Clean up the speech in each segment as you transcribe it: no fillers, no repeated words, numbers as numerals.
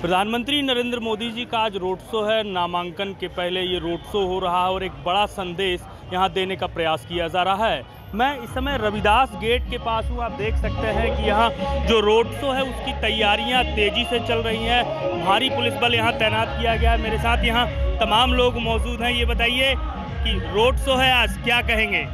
प्रधानमंत्री नरेंद्र मोदी जी का आज रोड शो है। नामांकन के पहले ये रोड शो हो रहा है और एक बड़ा संदेश यहाँ देने का प्रयास किया जा रहा है। मैं इस समय रविदास गेट के पास हूँ। आप देख सकते हैं कि यहाँ जो रोड शो है उसकी तैयारियाँ तेजी से चल रही हैं। भारी पुलिस बल यहाँ तैनात किया गया है। मेरे साथ यहाँ तमाम लोग मौजूद हैं। ये बताइए कि रोड शो है आज, क्या कहेंगे?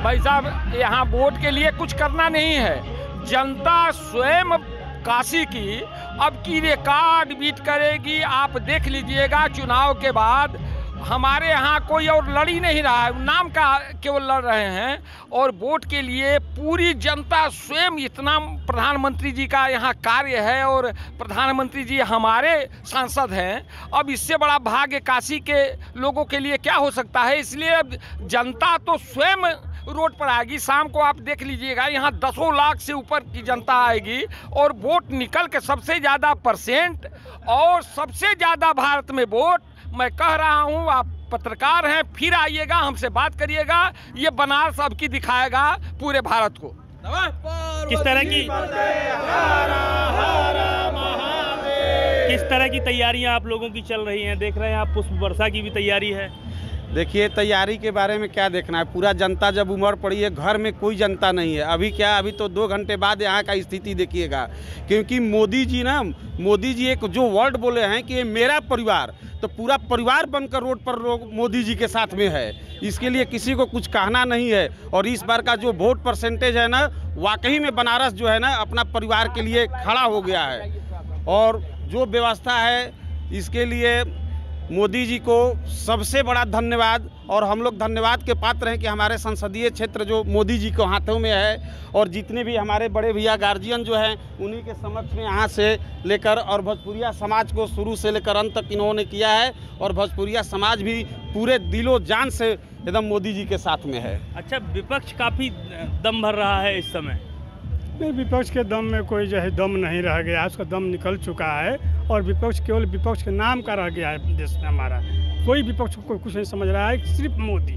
भाई साहब, यहाँ वोट के लिए कुछ करना नहीं है। जनता स्वयं काशी की अब की रिकॉर्ड बीट करेगी। आप देख लीजिएगा, चुनाव के बाद हमारे यहाँ कोई और लड़ ही नहीं रहा है, नाम का केवल लड़ रहे हैं। और वोट के लिए पूरी जनता स्वयं, इतना प्रधानमंत्री जी का यहाँ कार्य है और प्रधानमंत्री जी हमारे सांसद हैं। अब इससे बड़ा भाग्य काशी के लोगों के लिए क्या हो सकता है। इसलिए अब जनता तो स्वयं रोड पर आएगी। शाम को आप देख लीजिएगा, यहाँ 10 लाख से ऊपर की जनता आएगी और वोट निकल के सबसे ज़्यादा परसेंट और सबसे ज़्यादा भारत में वोट, मैं कह रहा हूँ, आप पत्रकार हैं, फिर आइएगा, हमसे बात करिएगा। ये बनारस अब की दिखाएगा पूरे भारत को। किस तरह की तैयारियां आप लोगों की चल रही हैं? देख रहे हैं आप पुष्प वर्षा की भी तैयारी है। देखिए, तैयारी के बारे में क्या देखना है, पूरा जनता जब उमड़ पड़ी है, घर में कोई जनता नहीं है। अभी तो 2 घंटे बाद यहाँ का स्थिति देखिएगा, क्योंकि मोदी जी एक जो वर्ड बोले हैं कि ये मेरा परिवार, तो पूरा परिवार बनकर रोड पर लोग मोदी जी के साथ में है। इसके लिए किसी को कुछ कहना नहीं है। और इस बार का जो वोट परसेंटेज है ना, वाकई में बनारस जो है ना अपना परिवार के लिए खड़ा हो गया है। और जो व्यवस्था है, इसके लिए मोदी जी को सबसे बड़ा धन्यवाद। और हम लोग धन्यवाद के पात्र हैं कि हमारे संसदीय क्षेत्र जो मोदी जी के हाथों में है, और जितने भी हमारे बड़े भैया गार्जियन जो हैं, उन्हीं के समक्ष में यहाँ से लेकर और भोजपुरिया समाज को शुरू से लेकर अंत तक इन्होंने किया है। और भोजपुरिया समाज भी पूरे दिलो जान से एकदम मोदी जी के साथ में है। अच्छा, विपक्ष काफ़ी दम भर रहा है इस समय। नहीं, विपक्ष के दम में कोई जो है दम नहीं रह गया, उसका दम निकल चुका है। और विपक्ष केवल विपक्ष के नाम का रह गया है देश में। हमारा कोई विपक्ष को कुछ नहीं समझ रहा है, सिर्फ मोदी।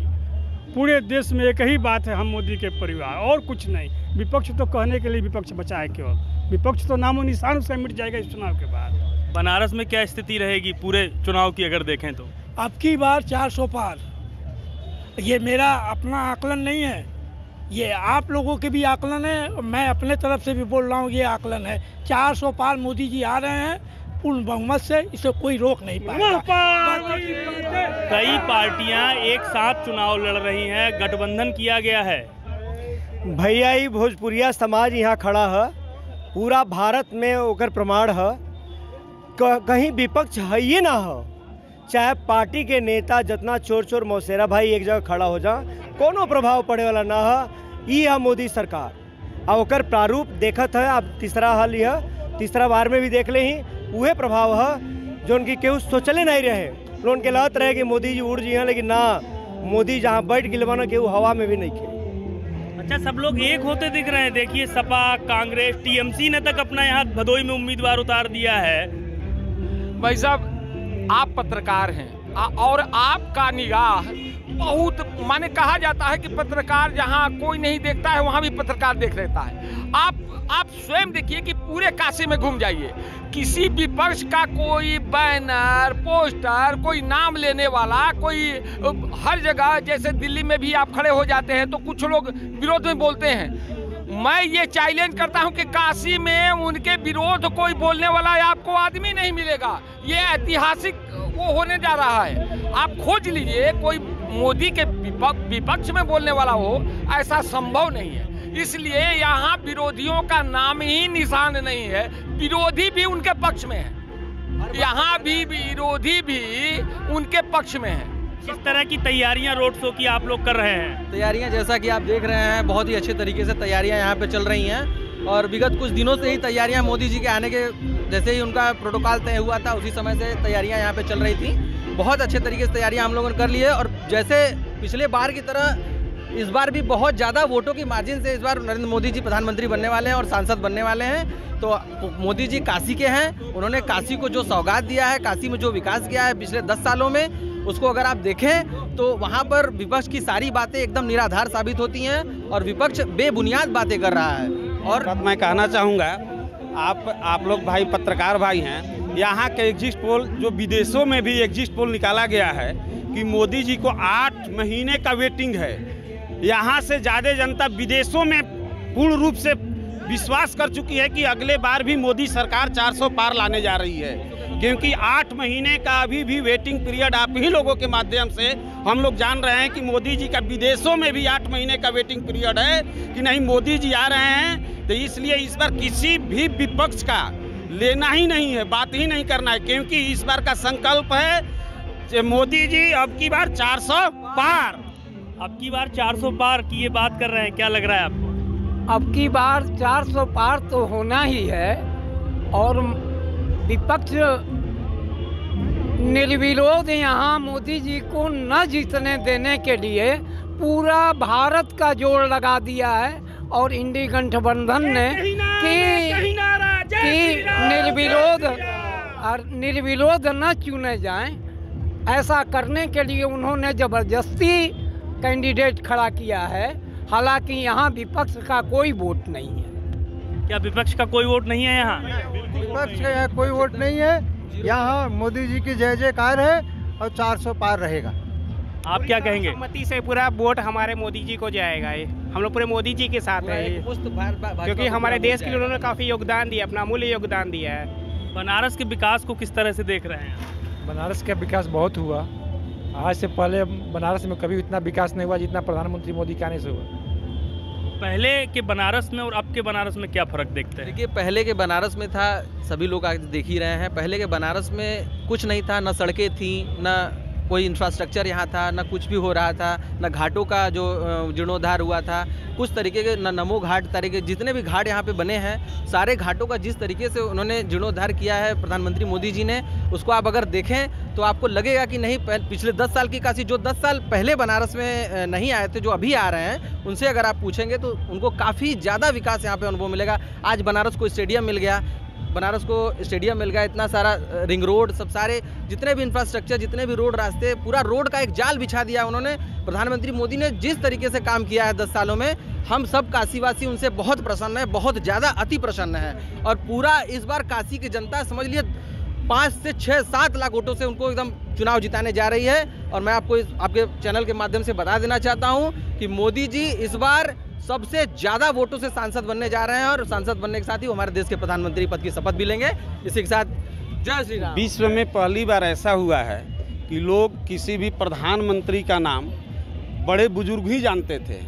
पूरे देश में एक ही बात है, हम मोदी के परिवार, और कुछ नहीं। विपक्ष तो कहने के लिए विपक्ष बचा है केवल, विपक्ष तो नामो निशान उसका मिट जाएगा इस चुनाव के बाद। बनारस में क्या स्थिति रहेगी पूरे चुनाव की अगर देखें तो? अब की बार 400 पार। ये मेरा अपना आकलन नहीं है, ये आप लोगों के भी आकलन है। मैं अपने तरफ से भी बोल रहा हूँ, ये आकलन है। 400 पार मोदी जी आ रहे हैं पूर्ण बहुमत से, इसे कोई रोक नहीं पाएगा। कई पार्टियां एक साथ चुनाव लड़ रही हैं, गठबंधन किया गया है। भैया ही भोजपुरिया समाज यहाँ खड़ा है, पूरा भारत में ओकर प्रमाण है। कहीं विपक्ष है ही ना हो, चाहे पार्टी के नेता जितना चोर मौसेरा भाई एक जगह खड़ा हो जा, कोनो प्रभाव पड़े वाला ना है। ये है मोदी सरकार, अब ओकर प्रारूप देखत है। अब तीसरा हाल यह, तीसरा बार में भी देख ले ही वह प्रभाव है जो उनकी केहू सोचले नहीं रहे। लोगों के लगत रहे कि मोदी जी उड़ जी हैं, लेकिन ना, मोदी जहाँ बैठ गिलवाना केहू हवा में भी नहीं खे। अच्छा, सब लोग एक होते दिख रहे हैं। देखिए, सपा, कांग्रेस, टीएमसी ने तक अपना यहाँ भदोई में उम्मीदवार उतार दिया है। भाई साहब, आप पत्रकार हैं और आपका निगाह बहुत, माने कहा जाता है कि पत्रकार जहां कोई नहीं देखता है वहां भी पत्रकार देख लेता है। आप स्वयं देखिए कि पूरे काशी में घूम जाइए, किसी विपक्ष का कोई बैनर, पोस्टर, कोई नाम लेने वाला, कोई हर जगह, जैसे दिल्ली में भी आप खड़े हो जाते हैं तो कुछ लोग विरोध में बोलते हैं। मैं ये चैलेंज करता हूं कि काशी में उनके विरोध कोई बोलने वाला आपको आदमी नहीं मिलेगा। ये ऐतिहासिक वो होने जा रहा है। आप खोज लीजिए, कोई मोदी के विपक्ष में बोलने वाला हो, ऐसा संभव नहीं है। इसलिए यहाँ विरोधियों का नाम ही निशान नहीं है। विरोधी भी उनके पक्ष में है, यहाँ भी विरोधी भी उनके पक्ष में है। किस तरह की तैयारियां रोड शो की आप लोग कर रहे हैं? तैयारियां जैसा कि आप देख रहे हैं, बहुत ही अच्छे तरीके से तैयारियां यहाँ पे चल रही हैं। और विगत कुछ दिनों से ही तैयारियां मोदी जी के आने के, जैसे ही उनका प्रोटोकॉल तय हुआ था, उसी समय से तैयारियां यहाँ पे चल रही थी। बहुत अच्छे तरीके से तैयारियां हम लोगों ने कर ली है। और जैसे पिछले बार की तरह इस बार भी बहुत ज़्यादा वोटों की मार्जिन से इस बार नरेंद्र मोदी जी प्रधानमंत्री बनने वाले हैं और सांसद बनने वाले हैं। तो मोदी जी काशी के हैं, उन्होंने काशी को जो सौगात दिया है, काशी में जो विकास किया है पिछले 10 सालों में, उसको अगर आप देखें तो वहाँ पर विपक्ष की सारी बातें एकदम निराधार साबित होती हैं और विपक्ष बेबुनियाद बातें कर रहा है। और मैं कहना चाहूँगा, आप लोग भाई पत्रकार भाई हैं, यहाँ के एग्जिट पोल जो विदेशों में भी एग्जिट पोल निकाला गया है कि मोदी जी को 8 महीने का वेटिंग है। यहाँ से ज़्यादा जनता विदेशों में पूर्ण रूप से विश्वास कर चुकी है कि अगले बार भी मोदी सरकार 400 पार लाने जा रही है, क्योंकि 8 महीने का अभी भी वेटिंग पीरियड आप ही लोगों के माध्यम से हम लोग जान रहे हैं कि मोदी जी का विदेशों में भी 8 महीने का वेटिंग पीरियड है कि नहीं मोदी जी आ रहे हैं। तो इसलिए इस बार किसी भी विपक्ष का लेना ही नहीं है, बात ही नहीं करना है, क्योंकि इस बार का संकल्प है कि मोदी जी अब की बार 400 पार, अब की बार 400 पार की ये बात कर रहे हैं, क्या लग रहा है आपको? अब की बार 400 पार तो होना ही है और विपक्ष निर्विरोध यहाँ मोदी जी को न जीतने देने के लिए पूरा भारत का जोर लगा दिया है और इंडी गठबंधन ने कि निर्विरोध न चुने जाएं, ऐसा करने के लिए उन्होंने जबरदस्ती कैंडिडेट खड़ा किया है। हालांकि यहाँ विपक्ष का कोई वोट नहीं है। क्या विपक्ष का कोई वोट नहीं है यहाँ? विपक्ष का यहाँ कोई वोट नहीं है। यहाँ मोदी जी की जय जयकार है और 400 पार रहेगा। आप क्या कहेंगे? सहमति से पूरा वोट हमारे मोदी जी को जाएगा। ये हम लोग पूरे मोदी जी के साथ हैं, क्योंकि हमारे देश के लिए उन्होंने काफ़ी योगदान दिया, अपना अमूल्य योगदान दिया है। बनारस के विकास को किस तरह से देख रहे हैं? बनारस का विकास बहुत हुआ। आज से पहले बनारस में कभी इतना विकास नहीं हुआ जितना प्रधानमंत्री मोदी के आने से हुआ। पहले के बनारस में और अब के बनारस में क्या फ़र्क देखते हैं? देखिए, पहले के बनारस में था, सभी लोग आज देख ही रहे हैं, पहले के बनारस में कुछ नहीं था, ना सड़कें थी, ना कोई इंफ्रास्ट्रक्चर यहाँ था, ना कुछ भी हो रहा था, ना घाटों का जो जीर्णोद्धार हुआ था, कुछ तरीके के ना नमो घाट तरीके जितने भी घाट यहाँ पे बने हैं, सारे घाटों का जिस तरीके से उन्होंने जीर्णोद्धार किया है प्रधानमंत्री मोदी जी ने, उसको आप अगर देखें तो आपको लगेगा कि नहीं, पिछले 10 साल की काशी जो 10 साल पहले बनारस में नहीं आए थे, जो अभी आ रहे हैं, उनसे अगर आप पूछेंगे तो उनको काफ़ी ज़्यादा विकास यहाँ पे अनुभव मिलेगा। आज बनारस को स्टेडियम मिल गया, बनारस को स्टेडियम मिल गया, इतना सारा रिंग रोड, सब सारे जितने भी इंफ्रास्ट्रक्चर, जितने भी रोड रास्ते, पूरा रोड का एक जाल बिछा दिया उन्होंने। प्रधानमंत्री मोदी ने जिस तरीके से काम किया है 10 सालों में, हम सब काशीवासी उनसे बहुत प्रसन्न है, बहुत ज़्यादा अति प्रसन्न है। और पूरा इस बार काशी की जनता समझ लिए 5 से 6-7 लाख वोटों से उनको एकदम चुनाव जिताने जा रही है। और मैं आपको आपके चैनल के माध्यम से बता देना चाहता हूँ कि मोदी जी इस बार सबसे ज़्यादा वोटों से सांसद बनने जा रहे हैं और सांसद बनने के साथ ही हमारे देश के प्रधानमंत्री पद की शपथ भी लेंगे। इसी के साथ जय श्री राम। विश्व में पहली बार ऐसा हुआ है कि लोग किसी भी प्रधानमंत्री का नाम बड़े बुजुर्ग ही जानते थे,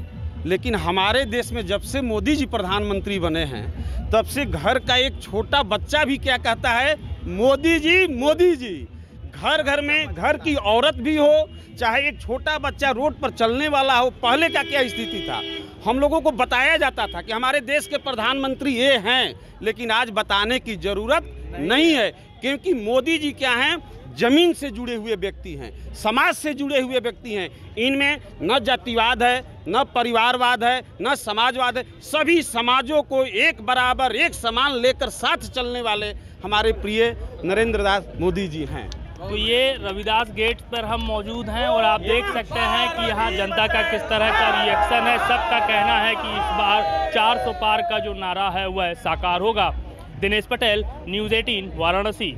लेकिन हमारे देश में जब से मोदी जी प्रधानमंत्री बने हैं, तब से घर का एक छोटा बच्चा भी क्या कहता है, मोदी जी मोदी जी। घर घर में, घर की औरत भी हो, चाहे एक छोटा बच्चा रोड पर चलने वाला हो, पहले का क्या स्थिति था, हम लोगों को बताया जाता था कि हमारे देश के प्रधानमंत्री ये हैं, लेकिन आज बताने की ज़रूरत नहीं है, क्योंकि मोदी जी क्या हैं, जमीन से जुड़े हुए व्यक्ति हैं, समाज से जुड़े हुए व्यक्ति हैं। इनमें न जातिवाद है, न परिवारवाद है, न समाजवाद है, सभी समाजों को एक बराबर, एक समान लेकर साथ चलने वाले हमारे प्रिय नरेंद्र दास मोदी जी हैं। तो ये रविदास गेट पर हम मौजूद हैं और आप देख सकते हैं कि यहाँ जनता का किस तरह का रिएक्शन है। सबका कहना है कि इस बार 400 पार का जो नारा है वह साकार होगा। दिनेश पटेल, न्यूज़ 18, वाराणसी।